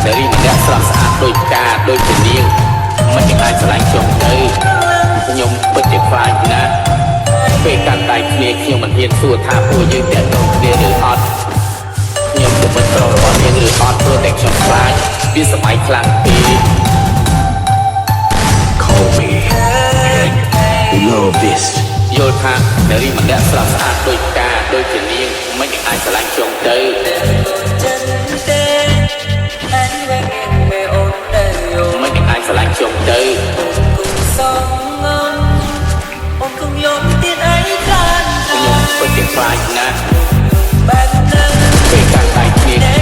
នារីម្នាក់ស្រស់ស្អាតដូចផ្កាដូចជានាងមិនអាចឆ្លាញ់ខ្ញុំទៅខ្ញុំពិតជាខ្លាចណាស់ពេលកាន់ដៃគ្នាខ្ញុំមិនហ៊ានសួរថាពួកយើងតែតគ្នាឬអត់ខ្ញុំក៏មិនប្ររបស់នាងឬអត់ព្រោះតែខ្ញុំខ្លាចវាសម័យខ្លាំងពេក Call me Love this យល់ថានារីម្នាក់ស្រស់ស្អាតដូចផ្កាដូចជានាងមិនអាចឆ្លាញ់ខ្ញុំទៅមិនអាចឆ្លាញ់ខ្ញុំទៅខ្ញុំពិតជាខ្លាចណាស់ពេលកាន់ដៃគ្នា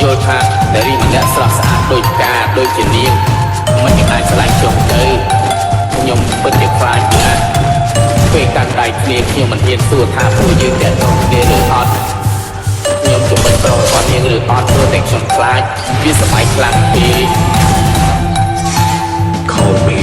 យល់ថានារីម្នាក់ស្រស់ស្អាតដូចផ្កាដូចជានាងមិនអាចឆ្លាញ់ខ្ញុំទៅខ្ញុំពិតជាខ្លាចណាស់ពេលកាន់ដៃគ្នាខ្ញុំមិនហ៊ានសួរថាពួកយើងតែតគ្នាឬអត់ខ្ញុំក៏មិនប្ររបស់នាងឬអត់ព្រោះតែខ្ញុំខ្លាចវាសម័យខ្លាំងពេក Call me